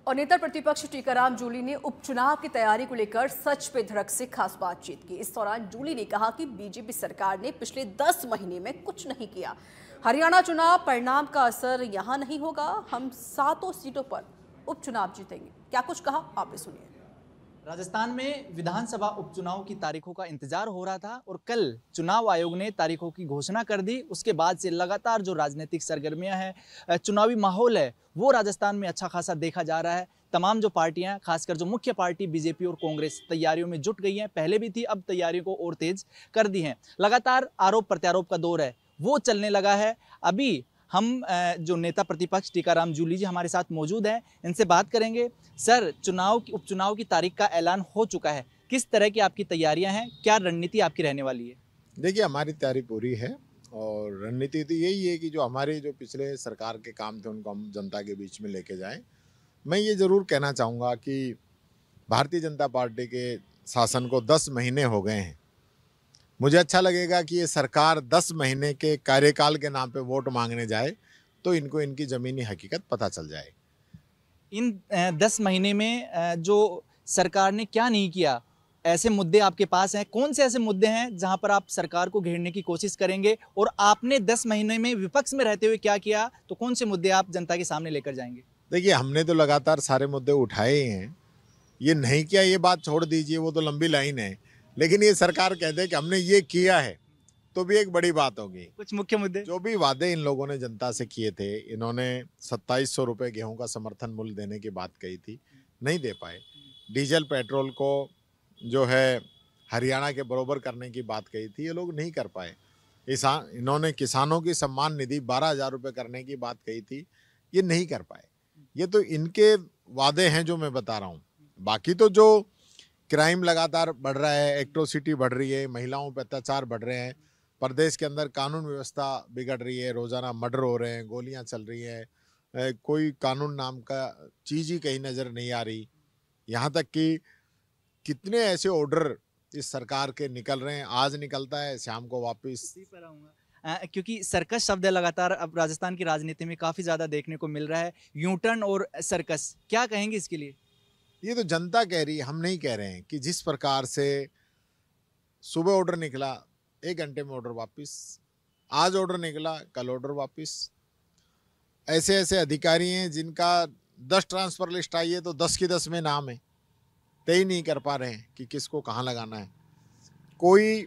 और नेता प्रतिपक्ष टीकाराम जूली ने उपचुनाव की तैयारी को लेकर सच पे धड़क से खास बातचीत की। इस दौरान जूली ने कहा कि बीजेपी सरकार ने पिछले 10 महीने में कुछ नहीं किया। हरियाणा चुनाव परिणाम का असर यहां नहीं होगा, हम 7 सीटों पर उपचुनाव जीतेंगे। क्या कुछ कहा आप भी सुनिए। राजस्थान में विधानसभा उपचुनाव की तारीखों का इंतजार हो रहा था और कल चुनाव आयोग ने तारीखों की घोषणा कर दी। उसके बाद से लगातार जो राजनीतिक सरगर्मियां हैं, चुनावी माहौल है, वो राजस्थान में अच्छा खासा देखा जा रहा है। तमाम जो पार्टियां, खासकर जो मुख्य पार्टी बीजेपी और कांग्रेस तैयारियों में जुट गई हैं। पहले भी थी, अब तैयारियों को और तेज कर दी हैं। लगातार आरोप प्रत्यारोप का दौर है, वो चलने लगा है। अभी हम जो नेता प्रतिपक्ष टीकाराम जूली जी हमारे साथ मौजूद हैं, इनसे बात करेंगे। सर, उपचुनाव की तारीख का ऐलान हो चुका है, किस तरह की आपकी तैयारियां हैं, क्या रणनीति आपकी रहने वाली है? देखिए, हमारी तैयारी पूरी है और रणनीति तो यही है कि जो हमारे जो पिछले सरकार के काम थे उनको हम जनता के बीच में लेके जाएं। मैं ये ज़रूर कहना चाहूँगा कि भारतीय जनता पार्टी के शासन को 10 महीने हो गए हैं। मुझे अच्छा लगेगा कि ये सरकार 10 महीने के कार्यकाल के नाम पे वोट मांगने जाए तो इनको इनकी ज़मीनी हकीकत पता चल जाए। इन 10 महीने में जो सरकार ने क्या नहीं किया, ऐसे मुद्दे आपके पास हैं? कौन से ऐसे मुद्दे हैं जहां पर आप सरकार को घेरने की कोशिश करेंगे, और आपने 10 महीने में विपक्ष में रहते हुए क्या किया, तो कौन से मुद्दे आप जनता के सामने लेकर जाएंगे? देखिए, हमने तो लगातार सारे मुद्दे उठाए ही हैं। ये नहीं किया, ये बात छोड़ दीजिए, वो तो लंबी लाइन है। लेकिन ये सरकार कह दे कि हमने ये किया है तो भी एक बड़ी बात होगी। कुछ मुख्य मुद्दे जो भी वादे इन लोगों ने जनता से किए थे, इन्होंने 2700 रुपये गेहूं का समर्थन मूल्य देने की बात कही थी, नहीं दे पाए। डीजल पेट्रोल को जो है हरियाणा के बरोबर करने की बात कही थी, ये लोग नहीं कर पाए। इन्होंने किसानों की सम्मान निधि 12,000 रुपये करने की बात कही थी, ये नहीं कर पाए। ये तो इनके वादे हैं जो मैं बता रहा हूँ। बाकी तो जो क्राइम लगातार बढ़ रहा है, एट्रोसिटी बढ़ रही है, महिलाओं पर अत्याचार बढ़ रहे हैं, प्रदेश के अंदर कानून व्यवस्था बिगड़ रही है, रोज़ाना मर्डर हो रहे हैं, गोलियां चल रही हैं, कोई कानून नाम का चीज़ ही कहीं नज़र नहीं आ रही। यहाँ तक कि कितने ऐसे ऑर्डर इस सरकार के निकल रहे हैं, आज निकलता है, शाम को वापस। क्योंकि सर्कस शब्द है लगातार अब राजस्थान की राजनीति में काफ़ी ज़्यादा देखने को मिल रहा है, यू टर्न और सर्कस, क्या कहेंगे इसके लिए? ये तो जनता कह रही है, हम नहीं कह रहे हैं। कि जिस प्रकार से सुबह ऑर्डर निकला, 1 घंटे में ऑर्डर वापस, आज ऑर्डर निकला, कल ऑर्डर वापस। ऐसे ऐसे अधिकारी हैं जिनका 10 ट्रांसफ़र लिस्ट आई है तो 10 की 10 में नाम है, तय नहीं कर पा रहे हैं कि किसको कहाँ लगाना है। कोई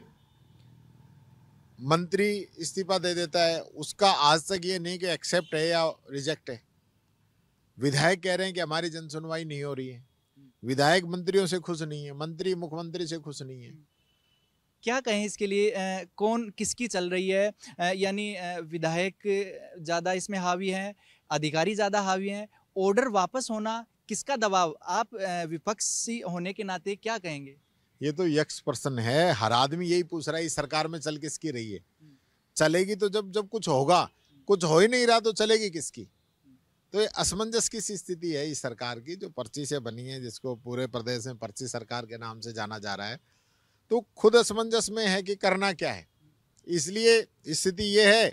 मंत्री इस्तीफा दे देता है, उसका आज तक ये नहीं कि एक्सेप्ट है या रिजेक्ट है। विधायक कह रहे हैं कि हमारी जनसुनवाई नहीं हो रही है। विधायक मंत्रियों से खुश नहीं है, मंत्री मुख्यमंत्री से खुश नहीं है। क्या कहें इसके लिए? कौन किसकी चल रही है? यानी विधायक ज़्यादा इसमें हावी हैं, अधिकारी ज़्यादा हावी हैं, ऑर्डर वापस होना, किसका दबाव? आप विपक्षी होने के नाते क्या कहेंगे? ये तो यक्ष प्रश्न है, हर आदमी यही पूछ रहा है इस सरकार में चल किसकी रही है। चलेगी तो जब कुछ होगा, कुछ हो ही नहीं रहा तो चलेगी किसकी। तो ये असमंजस की स्थिति है इस सरकार की, जो पर्ची से बनी है, जिसको पूरे प्रदेश में पर्ची सरकार के नाम से जाना जा रहा है। तो खुद असमंजस में है कि करना क्या है। इसलिए स्थिति ये है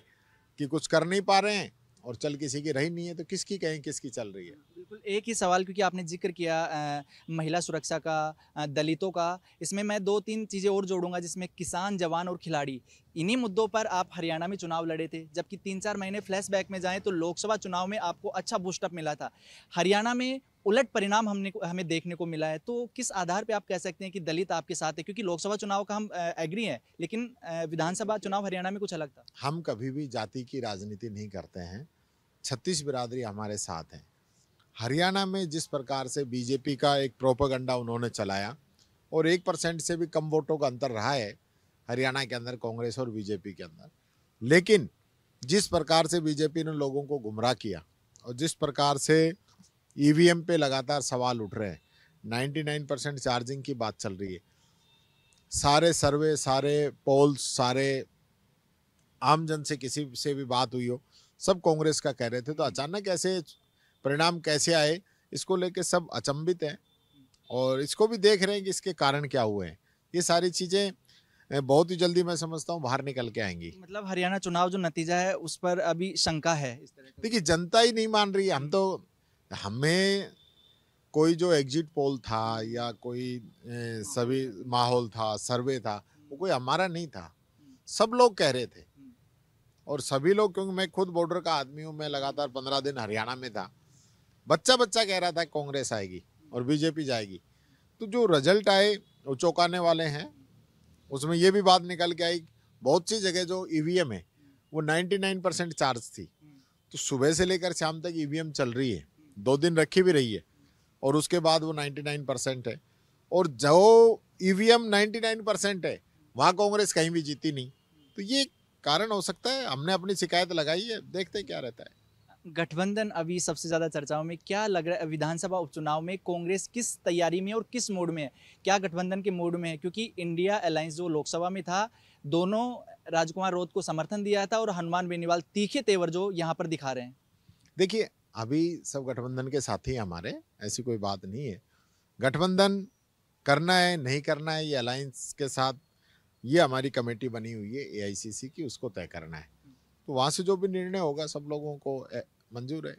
कि कुछ कर नहीं पा रहे हैं और चल किसी की रही नहीं है, तो किसकी कहें किसकी चल रही है। बिल्कुल, एक ही सवाल, क्योंकि आपने जिक्र किया महिला सुरक्षा का, दलितों का, इसमें मैं 2-3 चीज़ें और जोड़ूंगा, जिसमें किसान, जवान और खिलाड़ी। इन्हीं मुद्दों पर आप हरियाणा में चुनाव लड़े थे, जबकि 3-4 महीने फ्लैशबैक में जाएं तो लोकसभा चुनाव में आपको अच्छा बूस्टअप मिला था। हरियाणा में उलट परिणाम हमें देखने को मिला है, तो किस आधार पे आप कह सकते हैं कि दलित आपके साथ है? क्योंकि लोकसभा चुनाव का हम एग्री हैं, लेकिन विधानसभा चुनाव हरियाणा में कुछ अलग था। हम कभी भी जाति की राजनीति नहीं करते हैं। 36 बिरादरी हमारे साथ हैं। हरियाणा में जिस प्रकार से बीजेपी का एक प्रोपेगेंडा उन्होंने चलाया और 1% से भी कम वोटों का अंतर रहा है हरियाणा के अंदर कांग्रेस और बीजेपी के अंदर। लेकिन जिस प्रकार से बीजेपी ने लोगों को गुमराह किया और जिस प्रकार से ईवीएम पे लगातार सवाल उठ रहे हैं, 99% चार्जिंग की बात चल रही है, सारे सर्वे, सारे पोल्स, सारे आम जन से किसी से भी बात हुई हो, सब कांग्रेस का कह रहे थे। तो अचानक ऐसे परिणाम कैसे आए, इसको लेके सब अचंभित हैं और इसको भी देख रहे हैं कि इसके कारण क्या हुए हैं। ये सारी चीज़ें बहुत ही जल्दी मैं समझता हूँ बाहर निकल के आएंगी। मतलब हरियाणा चुनाव जो नतीजा है उस पर अभी शंका है इस तरह का? देखिए, जनता ही नहीं मान रही है। हमें कोई जो एग्जिट पोल था या कोई सभी माहौल था, सर्वे था, वो कोई हमारा नहीं था। सब लोग कह रहे थे और सभी लोग, क्योंकि मैं खुद बॉर्डर का आदमी हूँ, मैं लगातार 15 दिन हरियाणा में था, बच्चा कह रहा था कांग्रेस आएगी और बीजेपी जाएगी। तो जो रिजल्ट आए वो चौंकाने वाले हैं। उसमें ये भी बात निकल के आई, बहुत सी जगह जो ईवीएम है वो 99% चार्ज थी, तो सुबह से लेकर शाम तक ईवीएम चल रही है, 2 दिन रखी भी रही है और उसके बाद वो 99% है। और जो ईवीएम 99% है वहाँ कांग्रेस कहीं भी जीती नहीं। तो ये कारण हो सकता है। हमने अपनी शिकायत लगाई है, देखते क्या रहता है। गठबंधन अभी सबसे ज़्यादा चर्चाओं में, क्या लग रहा है विधानसभा उपचुनाव में कांग्रेस किस तैयारी में और किस मोड में है? क्या गठबंधन के मोड में है? क्योंकि इंडिया अलायंस जो लोकसभा में था, दोनों राजकुमार राउत को समर्थन दिया था और हनुमान बेनीवाल तीखे तेवर जो यहाँ पर दिखा रहे हैं। देखिए, अभी सब गठबंधन के साथी हैं हमारे, ऐसी कोई बात नहीं है। गठबंधन करना है नहीं करना है, ये अलायंस के साथ, ये हमारी कमेटी बनी हुई है एआईसीसी की, उसको तय करना है। तो वहाँ से जो भी निर्णय होगा सब लोगों को मंजूर है।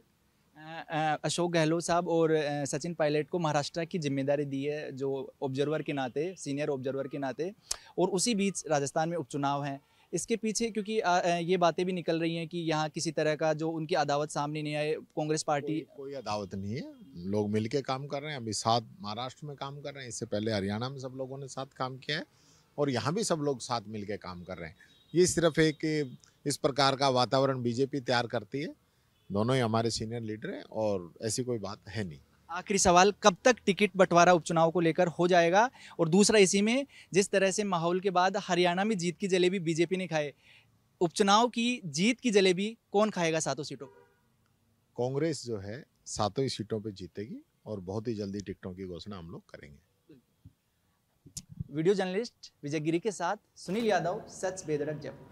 अशोक गहलोत साहब और सचिन पायलट को महाराष्ट्र की जिम्मेदारी दी है, जो ऑब्जर्वर के नाते, सीनियर ऑब्जर्वर के नाते, और उसी बीच राजस्थान में उपचुनाव हैं। इसके पीछे क्योंकि ये बातें भी निकल रही हैं कि यहाँ किसी तरह का जो उनकी अदावत सामने नहीं आए, कांग्रेस पार्टी कोई अदावत नहीं है, लोग मिलके काम कर रहे हैं। अभी साथ महाराष्ट्र में काम कर रहे हैं, इससे पहले हरियाणा में सब लोगों ने साथ काम किया है और यहाँ भी सब लोग साथ मिलके काम कर रहे हैं। ये सिर्फ एक इस प्रकार का वातावरण बीजेपी तैयार करती है। दोनों ही हमारे सीनियर लीडर हैं और ऐसी कोई बात है नहीं। आखिरी सवाल, कब तक टिकट बंटवारा उपचुनाव को लेकर हो जाएगा? और दूसरा, इसी में जिस तरह से माहौल के बाद हरियाणा में जीत की जलेबी बीजेपी ने खाए, उपचुनाव की जीत की जलेबी कौन खाएगा 7 सीटों पर? कांग्रेस जो है 7 ही सीटों पे जीतेगी और बहुत ही जल्दी टिकटों की घोषणा हम लोग करेंगे। वीडियो जर्नलिस्ट विजय गिरी के साथ सुनील यादव, सच बेधड़क जब।